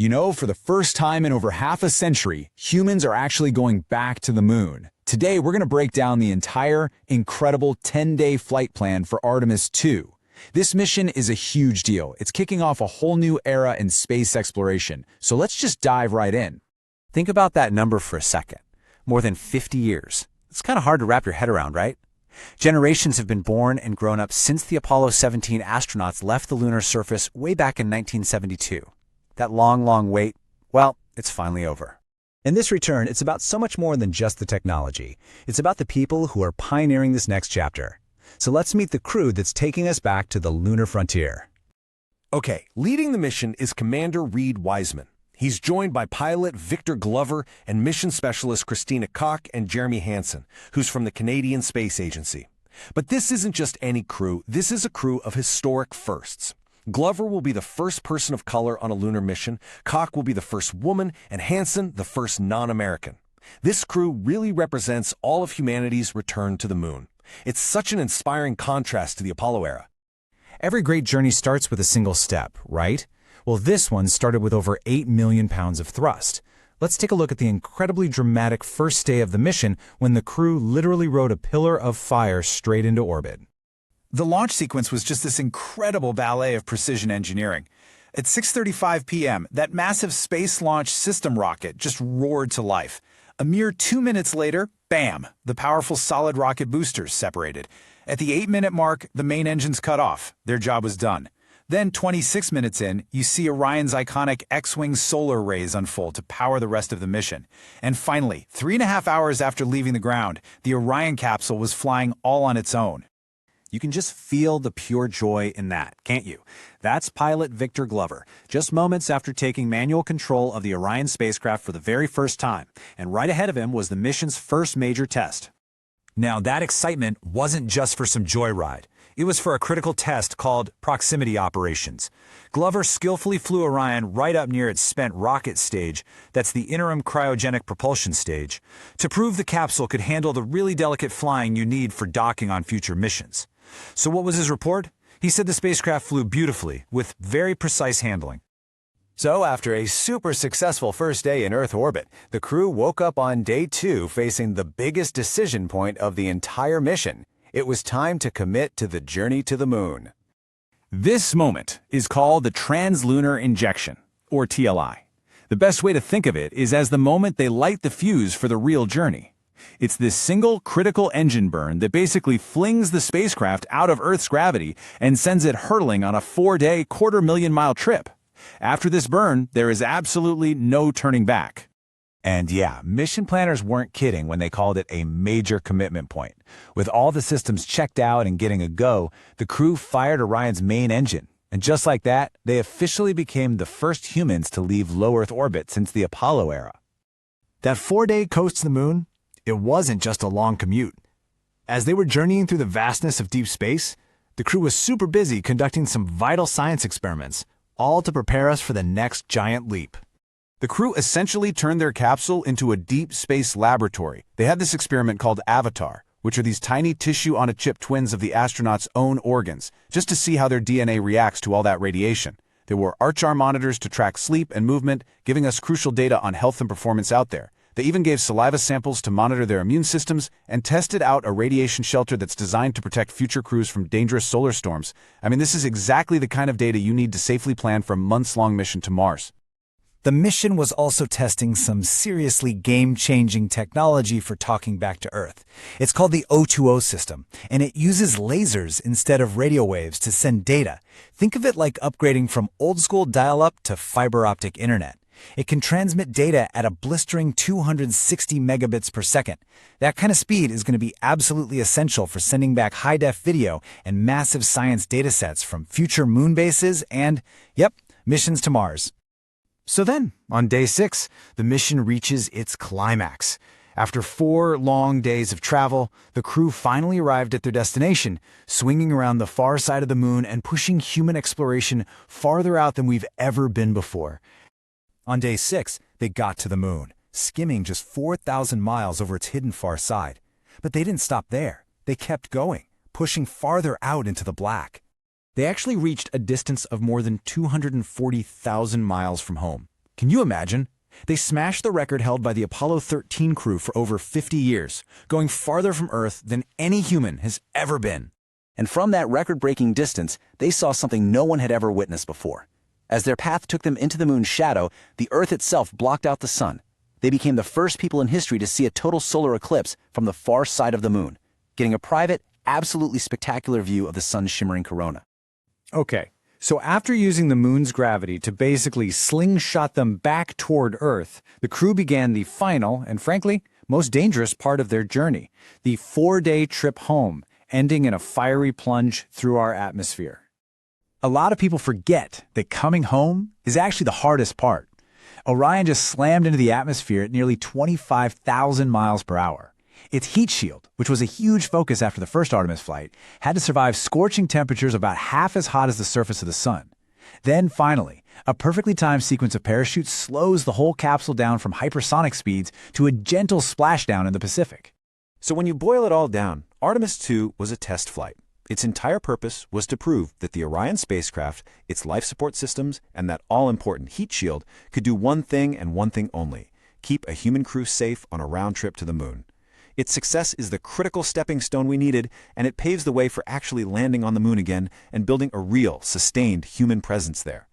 You know, for the first time in over half a century, humans are actually going back to the moon. Today, we're going to break down the entire, incredible 10-day flight plan for Artemis 2. This mission is a huge deal. It's kicking off a whole new era in space exploration. So let's just dive right in. Think about that number for a second. More than 50 years. It's kind of hard to wrap your head around, right? Generations have been born and grown up since the Apollo 17 astronauts left the lunar surface way back in 1972. That long wait, well, it's finally over. In this return, it's about so much more than just the technology. It's about the people who are pioneering this next chapter. So let's meet the crew that's taking us back to the lunar frontier. Okay, leading the mission is Commander Reed Wiseman. He's joined by pilot Victor Glover and mission specialist Christina Koch and Jeremy Hansen, who's from the Canadian Space Agency. But this isn't just any crew, this is a crew of historic firsts. Glover will be the first person of color on a lunar mission, Koch will be the first woman, and Hansen the first non-American. This crew really represents all of humanity's return to the moon. It's such an inspiring contrast to the Apollo era. Every great journey starts with a single step, right? Well, this one started with over 8 million pounds of thrust. Let's take a look at the incredibly dramatic first day of the mission when the crew literally rode a pillar of fire straight into orbit. The launch sequence was just this incredible ballet of precision engineering. At 6:35 p.m., that massive Space Launch System rocket just roared to life. A mere 2 minutes later, bam, the powerful solid rocket boosters separated. At the 8-minute mark, the main engines cut off. Their job was done. Then, 26 minutes in, you see Orion's iconic X-wing solar rays unfold to power the rest of the mission. And finally, 3.5 hours after leaving the ground, the Orion capsule was flying all on its own. You can just feel the pure joy in that, can't you? That's pilot Victor Glover, just moments after taking manual control of the Orion spacecraft for the very first time, and right ahead of him was the mission's first major test. Now, that excitement wasn't just for some joyride. It was for a critical test called proximity operations. Glover skillfully flew Orion right up near its spent rocket stage, that's the interim cryogenic propulsion stage, to prove the capsule could handle the really delicate flying you need for docking on future missions. So what was his report? He said the spacecraft flew beautifully, with very precise handling. So after a super successful first day in Earth orbit, the crew woke up on day 2 facing the biggest decision point of the entire mission. It was time to commit to the journey to the moon. This moment is called the translunar injection, or TLI. The best way to think of it is as the moment they light the fuse for the real journey. It's this single critical engine burn that basically flings the spacecraft out of Earth's gravity and sends it hurtling on a 4-day, quarter-million-mile trip. After this burn, there is absolutely no turning back. And yeah, mission planners weren't kidding when they called it a major commitment point. With all the systems checked out and getting a go, the crew fired Orion's main engine. And just like that, they officially became the first humans to leave low Earth orbit since the Apollo era. That 4-day coast to the moon, it wasn't just a long commute. As they were journeying through the vastness of deep space, the crew was super busy conducting some vital science experiments, all to prepare us for the next giant leap. The crew essentially turned their capsule into a deep space laboratory. They had this experiment called Avatar, which are these tiny tissue-on-a-chip twins of the astronauts' own organs, just to see how their DNA reacts to all that radiation. They wore Arch-R monitors to track sleep and movement, giving us crucial data on health and performance out there. They even gave saliva samples to monitor their immune systems and tested out a radiation shelter that's designed to protect future crews from dangerous solar storms. I mean, this is exactly the kind of data you need to safely plan for a months-long mission to Mars. The mission was also testing some seriously game-changing technology for talking back to Earth. It's called the O2O system, and it uses lasers instead of radio waves to send data. Think of it like upgrading from old-school dial-up to fiber optic internet. It can transmit data at a blistering 260 megabits per second. That kind of speed is going to be absolutely essential for sending back high-def video and massive science datasets from future moon bases and, yep, missions to Mars. So then, on day 6, the mission reaches its climax. After 4 long days of travel, the crew finally arrived at their destination, swinging around the far side of the moon and pushing human exploration farther out than we've ever been before. On day 6, they got to the moon, skimming just 4,000 miles over its hidden far side. But they didn't stop there. They kept going, pushing farther out into the black. They actually reached a distance of more than 240,000 miles from home. Can you imagine? They smashed the record held by the Apollo 13 crew for over 50 years, going farther from Earth than any human has ever been. And from that record-breaking distance, they saw something no one had ever witnessed before. As their path took them into the moon's shadow, the Earth itself blocked out the sun. They became the first people in history to see a total solar eclipse from the far side of the moon, getting a private, absolutely spectacular view of the sun's shimmering corona. Okay, so after using the moon's gravity to basically slingshot them back toward Earth, the crew began the final, and frankly, most dangerous part of their journey, the 4-day trip home, ending in a fiery plunge through our atmosphere. A lot of people forget that coming home is actually the hardest part. Orion just slammed into the atmosphere at nearly 25,000 miles per hour. Its heat shield, which was a huge focus after the first Artemis flight, had to survive scorching temperatures about half as hot as the surface of the sun. Then, finally, a perfectly timed sequence of parachutes slows the whole capsule down from hypersonic speeds to a gentle splashdown in the Pacific. So when you boil it all down, Artemis 2 was a test flight. Its entire purpose was to prove that the Orion spacecraft, its life support systems, and that all-important heat shield could do one thing and one thing only: keep a human crew safe on a round trip to the moon. Its success is the critical stepping stone we needed, and it paves the way for actually landing on the moon again and building a real, sustained human presence there.